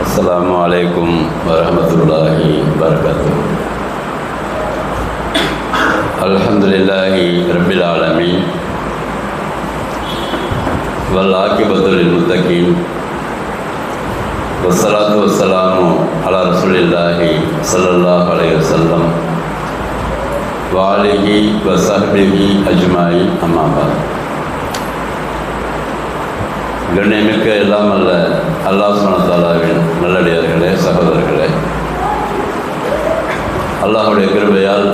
அஸ்ஸலாமு அலைக்கும் வரஹ்மத்துல்லாஹி வபரகாத்துஹு. அல்ஹம்துலில்லாஹி ரப்பில் ஆலமீன் வல் ஆகிபத்து லில் முத்தகீன் வஸ்ஸலாத்து வஸ்ஸலாமு அலா ரசூலில்லாஹி ஸல்லல்லாஹு அலைஹி வஸல்லம் வ ஆலிஹி வ ஸஹ்பிஹி அஜ்மாயின். அம்மா பாத். கண்ணியமிக்க எல்லாம் அல்ல அல்லாஹ் சுப்ஹானஹு வ தஆலாவின் நல்லடியார்களே, சகோதரர்களே, அல்லாஹுடைய கிருபையால்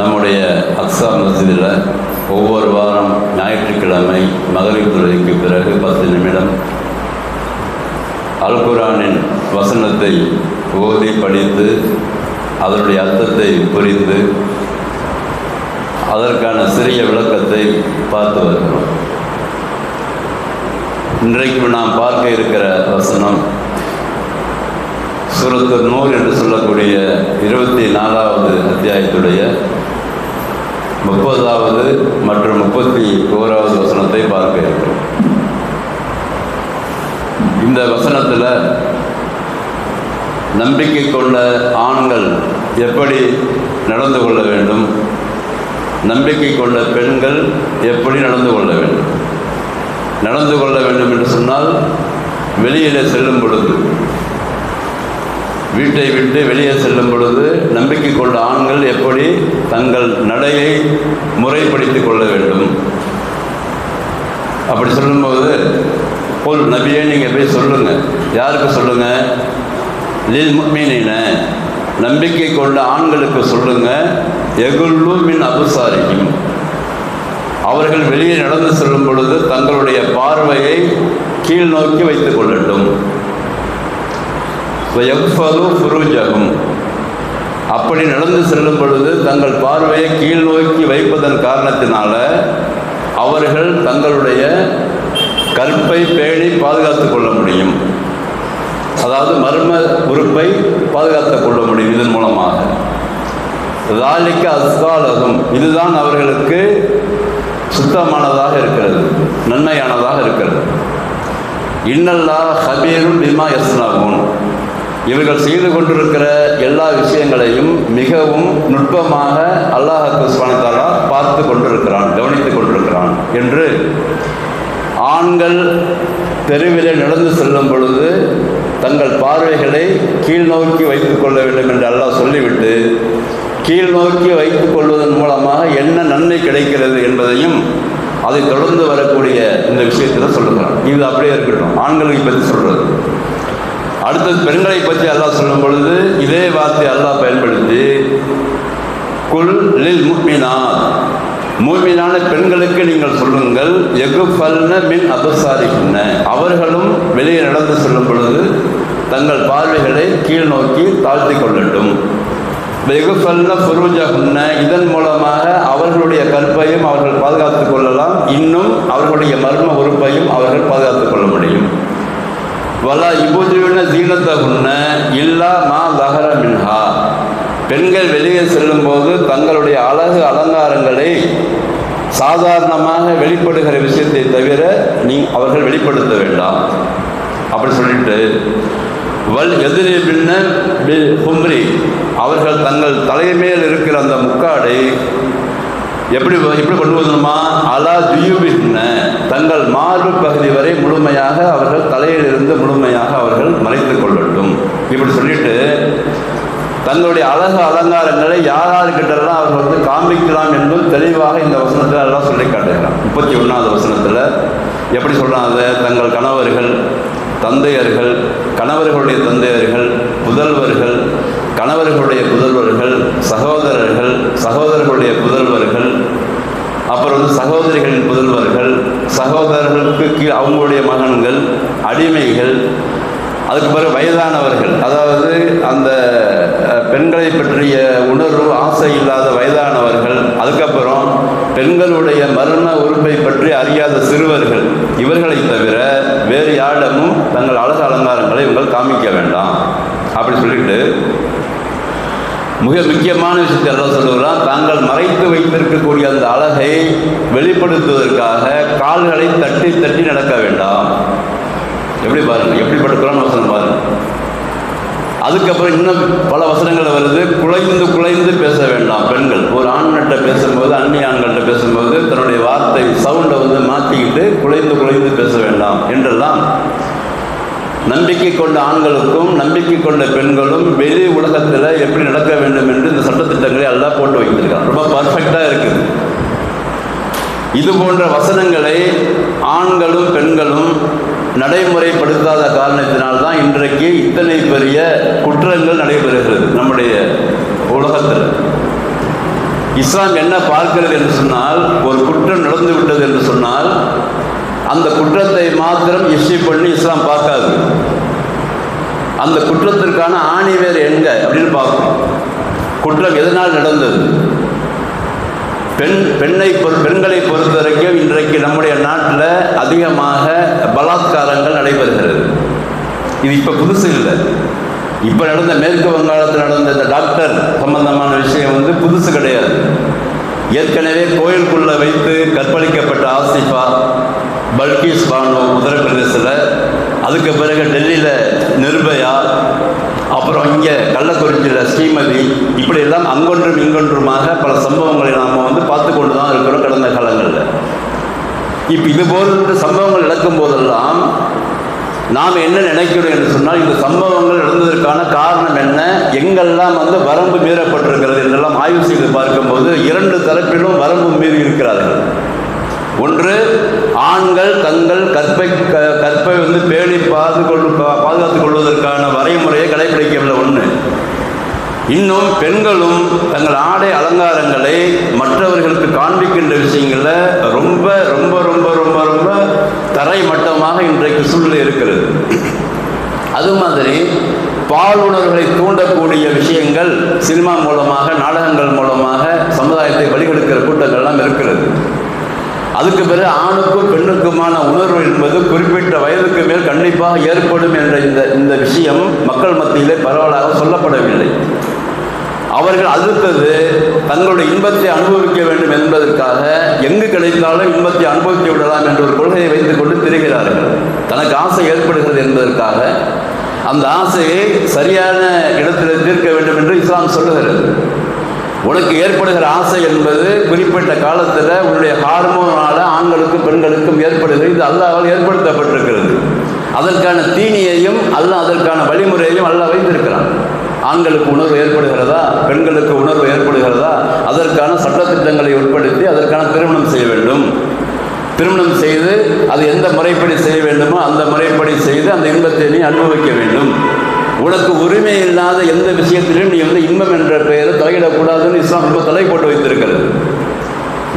நம்முடைய அக்ஸா மஸ்ஜிதில் ஒவ்வொரு வாரம் ஞாயிற்றுக்கிழமை மகரிப் தொழுகைக்கு பிறகு 10 நிமிடம் அல் குர்ஆனின் வசனத்தை ஓதி படித்து அதனுடைய அர்த்தத்தை புரிந்து அதற்கான சிறிய விளக்கத்தை பார்த்து வருகிறோம். இன்றைக்கு நாம் பார்க்க இருக்கிற வசனம் சூரத்து நூர் என்று சொல்லக்கூடிய 24வது அத்தியாயத்துடைய 30வது மற்றும் 31வது வசனத்தை பார்க்க இருக்கிறோம். இந்த வசனத்தில் நம்பிக்கை கொண்ட ஆண்கள் எப்படி நடந்து கொள்ள வேண்டும், நம்பிக்கை கொண்ட பெண்கள் எப்படி நடந்து கொள்ள வேண்டும். நடந்து கொள்ள வேண்டும் என்று சொன்னால் வெளியிலே செல்லும் பொழுது, வீட்டை விட்டு வெளியே செல்லும் பொழுது நம்பிக்கை கொண்ட ஆண்கள் எப்படி தங்கள் நடையை முறைப்படுத்திக் கொள்ள வேண்டும். அப்படி சொல்லும்போது போல் நபியே நீங்கள் போய் சொல்லுங்கள். யாருக்கு சொல்லுங்கள்? லில் முஃமினீன, நம்பிக்கை கொண்ட ஆண்களுக்கு சொல்லுங்கள். யகுல்லு மின் அபுசாரிஹிம், அவர்கள் வெளியே நடந்து செல்லும் பொழுது தங்களுடைய பார்வையை கீழ் நோக்கி வைத்துக் கொள்ளட்டும். ஃபுரூஜஹும், அப்படி நடந்து செல்லும் பொழுது தங்கள் பார்வையை கீழ் நோக்கி வைப்பதன் காரணத்தினால அவர்கள் தங்களுடைய கற்பை பேணி பாதுகாத்து கொள்ள முடியும். அதாவது மர்ம உறுப்பை பாதுகாத்து கொள்ள முடியும். இதன் மூலமாக ذَلِكَ أَزْكَى لَهُمْ, இதுதான் அவர்களுக்கு சுத்தமானதாக இருக்கிறது, நன்மையானதாக இருக்கிறது. இன்னல்லாஹ் ஹபீரும் பிமா யஸ்னஊன், இவர்கள் செய்து கொண்டிருக்கிற எல்லா விஷயங்களையும் மிகவும் நுட்பமாக அல்லாஹ் சுப்ஹானஹு வ தஆலா பார்த்து கொண்டிருக்கிறான், கவனித்துக் கொண்டிருக்கிறான் என்று ஆண்கள் தெருவிலே நடந்து செல்லும் பொழுது தங்கள் பார்வைகளை கீழ் நோக்கி வைத்துக் கொள்ள வேண்டும் என்று அல்லாஹ் சொல்லிவிட்டு கீழ் நோக்கி வைத்துக் கொள்வதன் மூலமாக என்ன நன்மை கிடைக்கிறது என்பதையும் அதை தொடர்ந்து வரக்கூடிய இந்த விஷயத்தில் சொல்லுகிறான். இது அப்படியே இருக்கட்டும், ஆண்களை பற்றி சொல்றது. அடுத்தது பெண்களை பற்றி அல்லாஹ் சொல்லும் பொழுது இதே வார்த்தை அல்லாஹ் பயன்படுத்தி குல் லில் முஃமினாத், மூமினான பெண்களுக்கு நீங்கள் சொல்லுங்கள். யகுஃபல்ன மின் அபுசாரிஹின்ன, அவர்களும் வெளியே நடந்து செல்லும் பொழுது தங்கள் பார்வைகளை கீழ் நோக்கி தாழ்த்தி கொள்ளட்டும். யகுஃபல்ன ஃபுரூஜஹுன்ன, இதன் மூலமாக அவர்களுடைய கற்பையும் அவர்கள் பாதுகாத்துக் கொள்ளலாம், இன்னும் அவர்களுடைய மர்ம உறுப்பையும் அவர்கள் பாதுகாத்துக் கொள்ள முடியும். வலா யுபுதின ஜீனத்தஹுன்ன இல்லா மா லஹர மின்ஹா, பெண்கள் வெளியே செல்லும் போது தங்களுடைய அழகு அலங்காரங்களை சாதாரணமாக வெளிப்படுகிற விஷயத்தை தவிர அவர்கள் வெளிப்படுத்த வேண்டாம். அப்படி சொல்லிட்டு வல் எதிரிபின்ன பில் ஹும்ரி, அவர்கள் தங்கள் தலைமையில் இருக்கிற அந்த முக்காடை எப்படி கொண்டு வரணுமா? அலா ஜுயூபின்ன, தங்கள் மார்பு பகுதி வரை முழுமையாக அவர்கள் தலையிலிருந்து முழுமையாக அவர்கள் மறைத்து கொள்ளட்டும். இப்படி சொல்லிட்டு தங்களுடைய அழகு அலங்காரங்களை யார்கிட்டெல்லாம் அவர்கள் காண்பிக்கலாம் என்பது தெளிவாக இந்த வசனத்தில் எல்லாம் சொல்லி காட்டுகிறான். 31வது வசனத்தில் எப்படி சொல்கிறாங்க? தங்கள் கணவர்கள், தந்தையர்கள், கணவர்களுடைய தந்தையர்கள், புதல்வர்கள், கணவர்களுடைய புதல்வர்கள், சகோதரர்கள், சகோதரர்களுடைய புதல்வர்கள், அப்புறம் சகோதரிகளின் புதல்வர்கள், சகோதரர்களுக்கு கீழ் அவங்களுடைய மகன்கள், அடிமைகள், அதுக்கு பிறகு வயதானவர்கள், அதாவது அந்த பெண்களை பற்றிய உணர்வு ஆசை இல்லாத வயதானவர்கள், அதுக்கப்புறம் பெண்களுடைய மர்ம உறுப்பை பற்றி அறியாத சிறுவர்கள், இவர்களை தவிர வேறு யாரிடமும் தங்கள் அழகு அலங்காரங்களை இவங்கள் காமிக்க வேண்டாம். அப்படி சொல்லிட்டு மிக முக்கியமான விஷயத்தை எல்லாம் சொல்லுகிறான். தாங்கள் மறைத்து வைத்திருக்கக்கூடிய அந்த அழகை வெளிப்படுத்துவதற்காக கால்களை தட்டி தட்டி நடக்க வேண்டாம். எப்படி பாருங்கள், எப்படிப்பட்ட குரான் வசனம் பாருங்கள். அதுக்கப்புறம் இன்னும் பல வசனங்கள் வருது. குலைந்து குலைந்து பேச வேண்டாம் பெண்கள். ஒரு ஆண்கிட்ட பேசும்போது, அந்நிய ஆண்கள்கிட்ட பேசும்போது தன்னுடைய வார்த்தை சவுண்டை வந்து மாற்றிக்கிட்டு குலைந்து குலைந்து பேச வேண்டாம் என்றெல்லாம் நம்பிக்கை கொண்ட ஆண்களுக்கும் நம்பிக்கை கொண்ட பெண்களும் வெளி உலகத்தில் எப்படி நடக்க வேண்டும் என்று இந்த சட்டத்திட்டங்களை எல்லாம் போட்டு வைத்திருக்காங்க. ரொம்ப பர்ஃபெக்டாக இருக்குது. இது போன்ற வசனங்களை ஆண்களும் பெண்களும் நடைமுறைப்படுத்தாத காரணத்தினால்தான் இன்றைக்கு இத்தனை பெரிய குற்றங்கள் நடைபெறுகிறது நம்முடைய உலகத்தில். இஸ்லாம் என்ன பார்க்கிறது என்று சொன்னால், ஒரு குற்றம் நடந்து விட்டது என்று சொன்னால் அந்த குற்றத்தை மாத்திரம் இஷ்டி பண்ணி இஸ்லாம் பார்க்காது. அந்த குற்றத்திற்கான ஆணிவேர் எங்க அப்படின்னு பார்க்கணும். குற்றம் எதனால் நடந்தது? பெண்களை பொறுத்த வரைக்கும் இன்றைக்கு நம்முடைய நாட்டில் அதிகமாக பலாத்காரங்கள் நடைபெறுகிறது. இது இப்போ புதுசு இல்லை. இப்போ நடந்த மேற்கு வங்காளத்தில் நடந்த இந்த டாக்டர் சம்பந்தமான விஷயம் வந்து புதுசு கிடையாது. ஏற்கனவே கோயிலுக்குள்ளே வைத்து கற்பழிக்கப்பட்ட ஆசிஃபா, பல்கீஸ் பானு உத்தரப்பிரதேசத்தில், அதுக்கு பிறகு டெல்லியில் நிர்பயா, அப்புறம் இங்கே கள்ளக்குறிச்சியில் ஸ்ரீமதி, இப்படியெல்லாம் அங்கொன்றும் இங்கொன்றுமாக பல சம்பவங்களை நாம் வந்து பார்த்து கொண்டு தான் இருக்கிறோம் கடந்த காலங்களில். இப்போ இது போன்ற சம்பவங்கள் நடக்கும் போதெல்லாம் நாம் என்ன நினைக்கிறோம் என்று சொன்னால், இந்த சம்பவங்கள் நடந்ததற்கான காரணம் என்ன, எங்கெல்லாம் வந்து வரம்பு மீறப்பட்டிருக்கிறது என்றெல்லாம் ஆய்வு செய்து பார்க்கும்போது இரண்டு தரப்பிலும் வரம்பு மீறி இருக்கிறார்கள். ஒன்று, ஆண்கள் தங்கள் கற்பை வந்து பேணி பாதுகாத்துக் கொள்வதற்கான வரைமுறையை கடைபிடிக்கவில்லை. ஒன்று. இன்னும் பெண்களும் தங்கள் ஆடை அலங்காரங்களை மற்றவர்களுக்கு காண்பிக்கின்ற விஷயங்களில் ரொம்ப ரொம்ப ரொம்ப ரொம்ப ரொம்ப தரைமட்டமாக இன்றைக்கு சூழ்நிலை இருக்கிறது. அது மாதிரி பாலுணர்வுகளை தூண்டக்கூடிய விஷயங்கள் சினிமா மூலமாக, நாடகங்கள் மூலமாக சமுதாயத்தை வழிகெடுக்கிற கூட்டங்கள்லாம் இருக்கிறது. அதுக்கு பிறகு ஆணுக்கும் பெண்ணுக்குமான உணர்வு என்பது குறிப்பிட்ட வயதுக்கு மேல் கண்டிப்பாக ஏற்படும் என்ற இந்த விஷயம் மக்கள் மத்தியிலே பரவலாக சொல்லப்படவில்லை. அவர்கள் அடுத்தது தங்களுடைய இன்பத்தை அனுபவிக்க வேண்டும் என்பதற்காக எங்கு கிடைத்தாலும் இன்பத்தை அனுபவித்து விடலாம் என்ற ஒரு கொள்கையை வைத்துக் கொண்டு திரிகிறார்கள். தனக்கு ஆசை ஏற்படுகிறது என்பதற்காக அந்த ஆசையை சரியான இடத்தில் தீர்க்க வேண்டும் என்று இஸ்லாம் சொல்லுகிறது. உனக்கு ஏற்படுகிற ஆசை என்பது குறிப்பிட்ட காலத்தில் உன்னுடைய ஹார்மோனால ஆண்களுக்கும் பெண்களுக்கும் ஏற்படுகிறது. இது அல்லாஹ்வால் ஏற்படுத்தப்பட்டிருக்கிறது. அதற்கான தீனியையும் அல்லாஹ், அதற்கான வழிமுறையையும் அல்லாஹ் வைத்திருக்கிறான். ஆண்களுக்கு உணர்வு ஏற்படுகிறதா, பெண்களுக்கு உணர்வு ஏற்படுகிறதா, அதற்கான சட்டத்திட்டங்களை உட்படுத்தி அதற்கான திருமணம் செய்ய வேண்டும். திருமணம் செய்து அது எந்த முறைப்படி செய்ய வேண்டுமோ அந்த முறைப்படி செய்து அந்த இன்பத்தை நீ அனுபவிக்க வேண்டும். உனக்கு உரிமை இல்லாத எந்த விஷயத்திலும் நீ வந்து இன்பம் என்ற பெயரை தலையிடக்கூடாதுன்னு இஸ்லாம் ரொம்ப தலை போட்டு வைத்திருக்கிறது.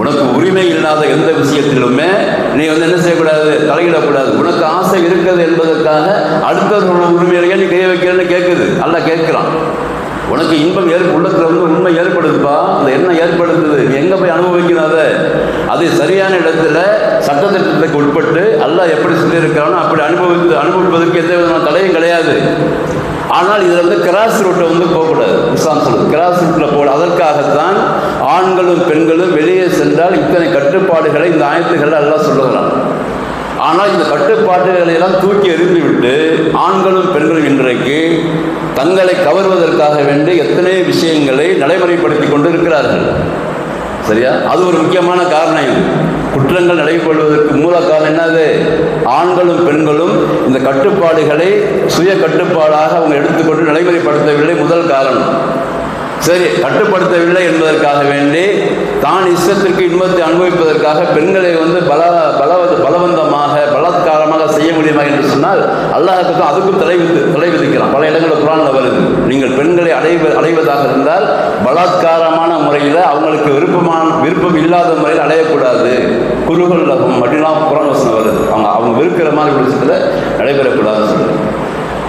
உனக்கு உரிமை இல்லாத எந்த விஷயத்திலுமே நீ வந்து என்ன செய்யக்கூடாது, தலையிடக்கூடாது. உனக்கு ஆசை இருக்கிறது என்பதற்காக அடுத்தவர்களோட உரிமையிலேயே நீ கை வைக்கிறேன்னு கேட்குது. அல்லாஹ் கேட்குறான். உனக்கு இன்பம் உள்ளத்தில் வந்து உண்மை ஏற்படுதுப்பா, அந்த எண்ணம் ஏற்படுத்துது, நீ எங்கே போய் அனுபவிக்கிறாத அது சரியான இடத்துல சட்டத்திட்டத்துக்கு உட்பட்டு அல்லாஹ் எப்படி சொல்லியிருக்கிறானோ அப்படி அனுபவிப்பதற்கு எந்த விதமான தடையும் கிடையாது. ஆனால் இதில் வந்து கிராஸ் ரூட்டை வந்து போகக்கூடாது. இஸ்லாம் சொல்லுது கிராஸ் ரூட்டில் போகல. அதற்காகத்தான் ஆண்களும் பெண்களும் வெளியே சென்றால் இத்தனை கட்டுப்பாடுகளை இந்த ஆயத்துக்கள் எல்லாம் சொல்லுகிறான். ஆனால் இந்த கட்டுப்பாடுகளை எல்லாம் தூக்கி எறிந்துவிட்டு ஆண்களும் பெண்களும் இன்றைக்கு தங்களை கவர்வதற்காக வேண்டி எத்தனை விஷயங்களை நடைமுறைப்படுத்தி கொண்டு இருக்கிறார்கள். சரியா? அது ஒரு முக்கியமான காரணம். இது குற்றங்கள் நடைபெறுவதற்கு மூல காரணம் என்னது? ஆண்களும் பெண்களும் இந்த கட்டுப்பாடுகளை சுய கட்டுப்பாடாக அவங்க எடுத்துக்கொண்டு நடைமுறைப்படுத்தவில்லை. முதல் காரணம். சரி, கட்டுப்படுத்தவில்லை என்பதற்காக வேண்டி தான் இஷ்டத்திற்கு இன்பத்தை அனுபவிப்பதற்காக பெண்களை வந்து பலவந்தமாக பலாத்காரமாக செய்ய முடியுமா என்று சொன்னால் அல்லாஹ்வுக்கு அதுக்கும் தடை விதிக்கிறான். பல இடங்களில் குர்ஆன்ல வருது. நீங்கள் பெண்களை அடைவதாக இருந்தால் பலாத்காரமான முறையில் அவங்களுக்கு விருப்பம் இல்லாத முறையில் அடையக்கூடாது. குருகள் லகும் அப்படின்லாம் குர்ஆன் வசனம் வருது. அவங்க வெறுக்கிற மாதிரி விஷயத்தில் நடைபெறக்கூடாதுன்னு சொல்லுது.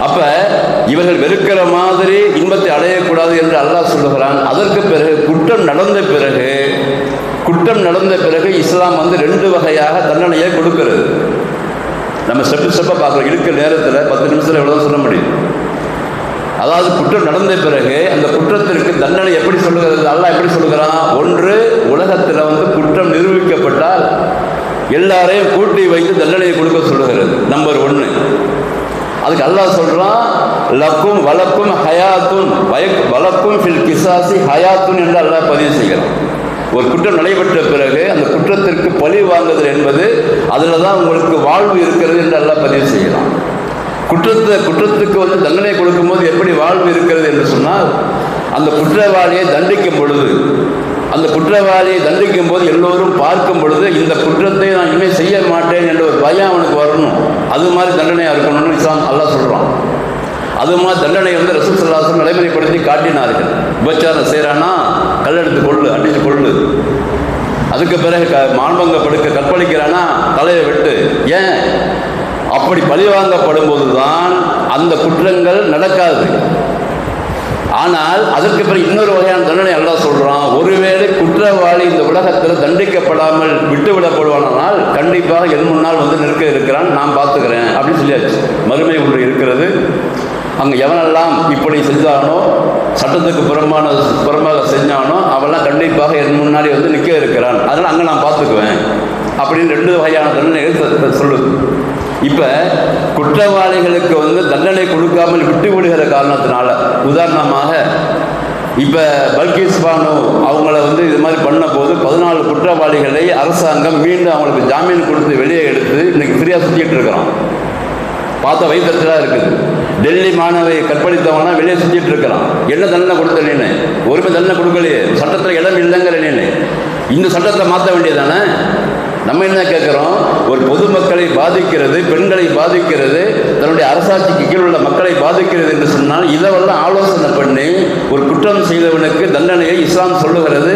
அப்ப இவர்கள் வெறுக்கிற மாதிரி இன்பத்தை அடையக்கூடாது என்று அல்லாஹ் சொல்லுகிறான். அதற்கு பிறகு குற்றம் நடந்த பிறகு இஸ்லாம் வந்து 2 வகையாக தண்டனையை கொடுக்கிறது. நம்ம ஸ்டெப்பை பார்க்குறோம். இருக்கிற நேரத்தில் 10 நிமிஷத்தில் எவ்வளோ சொல்ல முடியும். அதாவது குற்றம் நடந்த பிறகு அந்த குற்றத்திற்கு தண்டனை எப்படி சொல்லுகிறது, அல்லாஹ் எப்படி சொல்லுகிறான்? ஒன்று, உலகத்தில் வந்து குற்றம் நிரூபிக்கப்பட்டால் எல்லாரையும் கூட்டி வைத்து தண்டனையை கொடுக்க சொல்லுகிறது. நம்பர் 1. அதுக்கு அல்லாஹ் சொல்றான், லக்கும் வலக்கும் ஹயாத்துன் வலக்கும் ஃபில் கிசாசி ஹயாத்துன் என்று அல்லாஹ் பதிவு செய்கிறான். ஒரு குற்றம் நடைபெற்ற பிறகு அந்த குற்றத்திற்கு பழி வாங்குதல் என்பது அதில் தான் உங்களுக்கு வாழ்வு இருக்கிறது என்று அல்லாஹ் பதிவு செய்கிறான். குற்றத்துக்கு தண்டனை கொடுக்கும்போது எப்படி வாழ்வு இருக்கிறது என்று சொன்னால், அந்த குற்றவாளியை தண்டிக்கும் பொழுது, அந்த குற்றவாளியை தண்டிக்கும் போது எல்லோரும் பார்க்கும் பொழுது இந்த குற்றத்தை நான் இனிமேல் செய்ய மாட்டேன் என்ற ஒரு பயம் அவனுக்கு வரணும். அது மாதிரி தண்டனையாக இருக்கணும்னு இஸ்லாம் அல்லாஹ் சொல்கிறான். அது மாதிரி தண்டனை ரசூல் ஸல்லல்லாஹு அலைஹி வஸல்லம் நடைமுறைப்படுத்தி காட்டினார்கள். விபச்சாரம் செய்கிறான்னா கல்லெடுத்து கொள்ளு, அடித்து கொள்ளு. அதுக்கு பிறகு மாண்பங்கப்படுக்க கற்பழிக்கிறானா தலையை வெட்டு. ஏன்? அப்படி பழிவாங்கப்படும் போது தான் அந்த குற்றங்கள் நடக்காது. ஆனால் அதற்கு பிறகு இன்னொரு வகையான தண்டனை அல்லாஹ் சொல்றான். ஒருவேளை குற்றவாளி இந்த உலகத்தில் தண்டிக்கப்படாமல் விட்டுவிடப்படுவானால் கண்டிப்பாக என் முன்னால் நிற்க இருக்கிறான், நான் பார்த்துக்கிறேன் அப்படின்னு சொல்லியாச்சு. மறுமை ஒன்று இருக்கிறது. அங்கே எவனெல்லாம் இப்படி செஞ்சானோ, சட்டத்துக்கு புறம்பாக செஞ்சானோ அவெல்லாம் கண்டிப்பாக என் முன்னாடி நிற்க இருக்கிறான், அதனால் அங்கே நான் பார்த்துக்குவேன் அப்படின்னு 2 வகையான தண்டனைகள் சொல்லுது. இப்போ குற்றவாளிகளுக்கு தண்டனை கொடுக்காமல் விட்டு விடுகிற காரணத்தினால, உதாரணமாக இப்போ பல்கிஸ் பானு அவங்கள இது மாதிரி பண்ண போது 14 குற்றவாளிகளை அரசாங்கம் மீண்டும் அவங்களுக்கு ஜாமீன் கொடுத்து வெளியே எடுத்து இன்னைக்கு ஃப்ரீயாக சுற்றிட்டு இருக்கிறோம். பார்த்தா வைத்தறிச்சலாக இருக்குது. டெல்லி மாணவை கற்பழித்தவனா வெளியே சுற்றிட்டு இருக்கிறான். என்ன தண்டனை கொடுத்த நீனு? ஒருமே தண்டனை கொடுக்கலையே, சட்டத்தில் இடம் இல்லைங்கிற நீனு. இந்த சட்டத்தை மாற்ற வேண்டியதானே? நம்ம என்ன கேட்குறோம்? ஒரு பொதுமக்களை பாதிக்கிறது, பெண்களை பாதிக்கிறது, தன்னுடைய அரசாட்சிக்கு கீழ் உள்ள மக்களை பாதிக்கிறது என்று சொன்னால் இதெல்லாம் ஆலோசனை பண்ணி ஒரு குற்றம் செய்தவனுக்கு தண்டனையை இஸ்லாம் சொல்லுகிறது.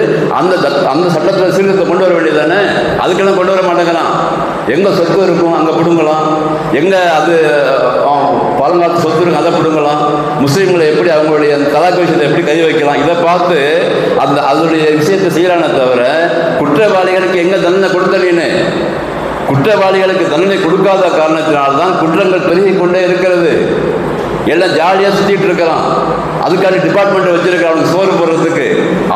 அந்த சட்டத்தில் சீர்திருத்தம் கொண்டு வர வேண்டியதானே? அதுக்கெல்லாம் கொண்டு வர மாட்டேங்கிறான். எங்கே சொத்து இருக்கும் அங்கே பிடுங்கலாம், எங்கே அது பழங்காலத்து சொத்து இருக்கும் அதை பிடுங்கலாம், முஸ்லீம்களை எப்படி அவங்களுடைய தலாக்கு விஷயத்தை எப்படி கை வைக்கலாம், இதை பார்த்து அதனுடைய விஷயத்தை செய்யறானே தவிர குற்றவாளிகளுக்கு எங்கே தண்டனை கொடுத்தனீன்னு. குற்றவாளிகளுக்கு தண்டனை கொடுக்காத காரணத்தினால்தான் குற்றங்கள் பெருகி கொண்டே இருக்கிறது. எல்லாம் ஜாலியாக சுற்றிட்டு இருக்கிறான். அதுக்கான டிபார்ட்மெண்ட்டை வச்சிருக்கிறான். அவனுக்கு சோறு போடுறதுக்கு,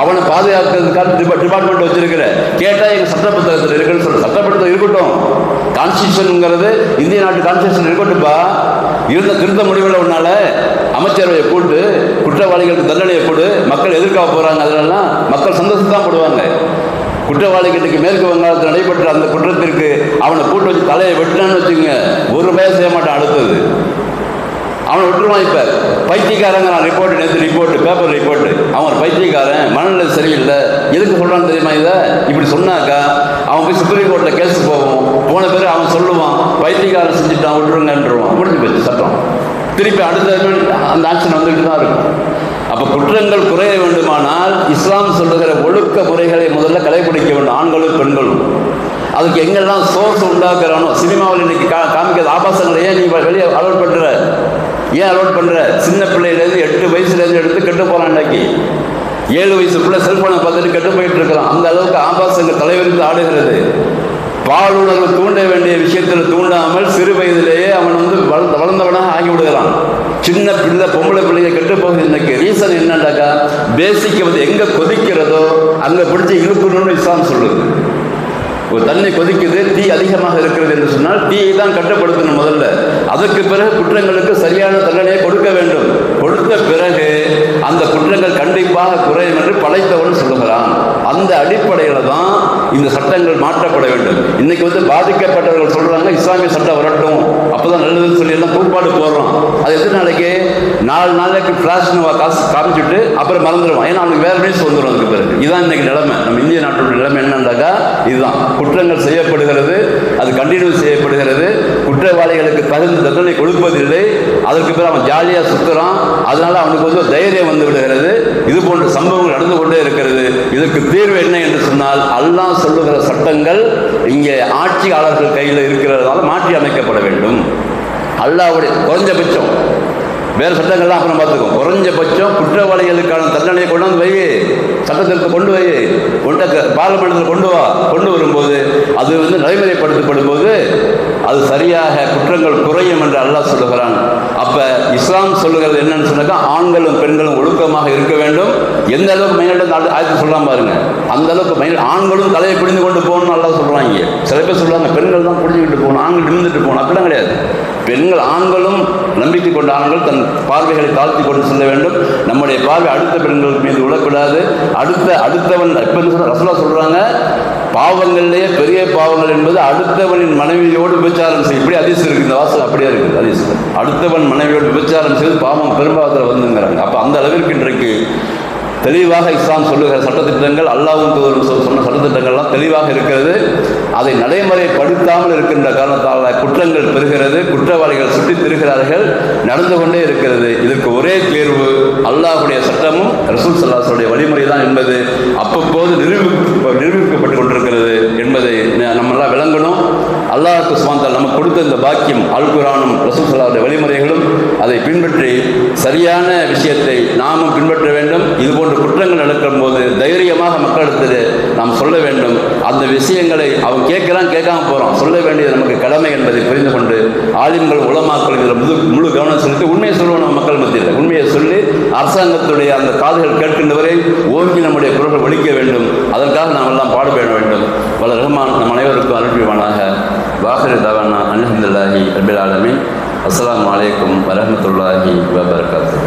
அவனை பாதுகாக்கிறதுக்கான டிபார்ட்மெண்ட் வச்சிருக்கிற. கேட்டால் எங்கள் சட்ட புத்தகத்தில் இருக்குன்னு சொல்ற. சட்ட புத்தகம் இருக்கட்டும், கான்ஸ்டியூஷனுங்கிறது இந்திய நாட்டு கான்ஸ்டியூஷன் இருக்கட்டும்பா. திருத்த முடிவில் ஒன்னால அமைச்சரவையை கூட்டு குற்றவாளிகளுக்கு தண்டனையை கொடு, மக்கள் எதிர்க்காக போகிறாங்க, அதெல்லாம் மக்கள் சந்தோஷத்தான் போடுவாங்க. குற்றவாளிகளுக்கு மேற்கு வங்காளத்தில் நடைபெற்ற அந்த குற்றத்திற்கு அவனை கூட்டு வச்சு தலையை வெட்டினான்னு வச்சுங்க, ஒரு பயம் செய்ய மாட்டான். அடுத்தது அவனை விட்டுருவான். இப்போ பைத்தியக்காரங்கிறான். Report paper report. அவன் ஒரு பைத்தியக்காரன், மனநிலை சரியில்லை. எதுக்கு சொல்கிறான்னு தெரியுமா? இதை இப்படி சொன்னாக்கா அவன் போய் சுப்ரீம் கோர்ட்டில் கேஸ் போன பிறகு அவன் சொல்லுவான், பைத்தியக்காரன் செஞ்சுட்டான் விட்டுருங்கன்றுவான். முடிஞ்சு போச்சு சட்டம். திருப்பி அடுத்த அந்த ஆக்ஷன் வந்துட்டு தான் இருக்கும். அப்போ குற்றங்கள் குறைய வேண்டுமானால் இஸ்லாம் சொல்லுகிற ஒழுக்க முறைகளை முதல்ல கடைபிடிக்க வேண்டும், ஆண்களும் பெண்களும். அதுக்கு எங்கெல்லாம் சோர்ஸ் உண்டாக்குறானோ, சினிமாவில் இன்னைக்கு காமிக்காத ஆபாசங்களை ஏன் நீ வெளியே அலோட் பண்ணுற? ஏன் அலோட் பண்ணுற? சின்ன பிள்ளையிலேருந்து 8 வயசுலேருந்து எடுத்து கெட்டு போகிறான். இன்னைக்கு 7 வயசு பிள்ளை செல்ஃபோனை பார்த்துட்டு கெட்டு போயிட்டு இருக்கிறான். அந்த அளவுக்கு ஆபாசங்கள் தலைவரித்து ஆடுகிறது. பாலுணர்வு தூண்ட வேண்டிய விஷயத்தில் தூண்டாமல் சிறு வயதிலேயே அவன் வளர்ந்தவனாக ஆகிவிடுகிறான். சின்ன பிள்ளை பொம்பளை பிள்ளைங்க கெட்டு போகுது. இன்னைக்கு ரீசன் என்னண்டாக்கா, பேசிக் எங்கே கொதிக்கிறதோ அங்கே பிடிச்சி இழுக்கணும்னு இஸ்லாம் சொல்லுது. ஒரு தண்ணி கொதிக்குது, தீ அதிகமாக இருக்கிறது என்று சொன்னால் தீயை தான் கட்டுப்படுத்தணும் முதல்ல. அதற்கு பிறகு குற்றங்களுக்கு சரியான தண்டனையை கொடுக்க வேண்டும். கொடுத்த பிறகு அந்த குற்றங்கள் கண்டிப்பாக குறையும் என்று படைத்தவன் சொல்லுகிறான். அந்த அடிப்படையில் தான் இந்த சட்டங்கள் மாற்றப்பட வேண்டும். இன்னைக்கு பாதிக்கப்பட்டவர்கள் சொல்றாங்க இஸ்லாமிய சட்டம் வரட்டும், அப்போதான் நல்லதுன்னு சொல்லி எல்லாம் கூப்பாடு போடுறோம். அது எத்தனை நாளைக்கு? 4 நாளைக்கு ஃபிளாஷ் காசு காமிச்சுட்டு அப்புறம் மறந்துடுவான். ஏன்னா அவனுக்கு வேற நியூஸ் வந்துடும். அதுக்கு பிறகு இதுதான் இன்னைக்கு நிலைமை. நம்ம இந்திய நாட்டோட நிலைமை என்னன்னாக்கா இதுதான். குற்றங்கள் செய்யப்படுகிறது, அது கண்டினியூ செய்யப்படுகிறது. குற்றவாளிகளுக்கு தகுந்த தண்டனை கொடுப்பதில்லை. அதற்கு பிறகு அவன் ஜாலியாக சுற்றுறான். அதனால அவனுக்கு தைரியம் வந்து விடுகிறது. இது போன்ற சம்பவங்கள் நடந்து கொண்டே இருக்கிறது. இதற்கு தீர்வு என்ன என்று சொன்னால், அல்லாஹ் சொல்லுகிற சட்டங்கள் இங்கே ஆட்சியாளர்கள் கையில் இருக்கிறதுனால மாற்றி அமைக்கப்பட வேண்டும். அல்லாஹ்வுடைய குறைஞ்சபட்சம், வேறு சட்டங்கள்லாம் அப்புறம் பார்த்துக்கோ, குறைஞ்சபட்சம் குற்றவாளிகளுக்கான தண்டனையை கொண்டாந்து வை, சட்டத்திற்கு கொண்டு வை, பார்லிமெண்ட்டில் கொண்டு வரும்போது அது நடைமுறைப்படுத்தப்படும் போது அது சரியாக குற்றங்கள் குறையும் என்று அல்லாஹ் சொல்லுகிறான். அப்போ இஸ்லாம் சொல்லுகிறது என்னன்னு சொன்னாக்கா, ஆண்களும் பெண்களும் ஒழுக்கமாக இருக்க வேண்டும். எந்த அளவுக்கு மைனாரிட்டி ஆயத்து சொல்லலாம் பாருங்க, அந்த அளவுக்கு ஆண்களும் தலையை பிடிந்து கொண்டு போகணும்னு அல்லாஹ் சொல்கிறாங்க. சில பேர் சொல்லுவாங்க பெண்கள் தான் பிடிச்சிக்கிட்டு போகணும், ஆண்கள் நிமிந்துட்டு போகணும். அப்படிலாம் கிடையாது. பெண்கள் ஆண்களும் நம்பி கொண்ட ஆண்கள் தன் பார்வைகளை தாழ்த்தி கொண்டு செல்ல வேண்டும். நம்முடைய பார்வை அடுத்த பெண்கள் மீது விழக்கூடாது. அடுத்தவன் இப்போ ரசூலுல்லாஹ் சொல்றாங்க, பாவங்களிலேயே பெரிய பாவங்கள் என்பது அடுத்தவனின் மனைவியோடு விபச்சாரம் செய்யும். இப்படி ஹதீஸ் இருக்கு, இந்த வாசகம் அப்படியே இருக்குது ஹதீஸ். அடுத்தவன் மனைவியோடு விபச்சாரம் செய்து பாவம் பெரும்பாவத்தில் வந்துங்கிறாங்க. அப்போ அந்த அளவிற்கு இன்றைக்கு தெளிவாக இஸ்லாம் சொல்லுகிற சட்டத்திட்டங்கள், அல்லாஹ்வும் தூதரும் சொன்ன சட்டத்திட்டங்கள்லாம் தெளிவாக இருக்கிறது. அதை நடைமுறைப்படுத்தாமல் இருக்கின்ற காரணத்தால் குற்றங்கள் பெறுகிறது, குற்றவாளிகள் சுற்றித் திரிகிறார்கள், நடந்து கொண்டே இருக்கிறது. இதற்கு ஒரே தீர்வு அல்லாஹ்வுடைய சட்டமும் ரசூல் ஸல்லல்லாஹு அலைஹி வஸல்லம் வழிமுறை தான் என்பது அப்பப்போது நிரூபிக்கப்பட்டு கொண்டிருக்கிறது என்பதை நம்மெல்லாம் விளங்கணும். அல்லாஹ்வுக்கு சுப்ஹானஹு நமக்கு கொடுத்த இந்த பாக்கியம் அல் குர்ஆனும் ரசூல் ஸல்லல்லாஹு அலைஹி வழிமுறைகளும் அதை பின்பற்றி சரியான விஷயத்தை நாமும் பின்பற்ற வேண்டும். இதுபோன்ற குற்றங்கள் நடக்கும் போது தைரியமாக மக்களிடத்தில் நாம் சொல்ல வேண்டும். அந்த விஷயங்களை அவன் கேட்கிறான், கேட்காம போகிறான், சொல்ல வேண்டியது நமக்கு கடமை என்பதை புரிந்து கொண்டு ஆலிம்கள் உலமாக்கள் இதில் முழு கவனம் செலுத்தி உண்மையை சொல்லுவோம். நம்ம மக்கள் மத்தியில் உண்மையை சொல்லி அரசாங்கத்துடைய அந்த காதுகள் கேட்கின்றவரை ஓங்கி நம்முடைய குரல்கள் ஒலிக்க வேண்டும். அதற்காக நாம் எல்லாம் பாடுபட வேண்டும். வல்ல ரஹ்மான் நம் அனைவருக்கும் அனுப்பிவானாக. வாஹிரு தவானா அல்ஹம்துலில்லாஹி ரப்பில் ஆலமீன். அஸ்ஸலாமு அலைக்கும் வரஹ்மத்துல்லாஹி வபரகாத்துஹு.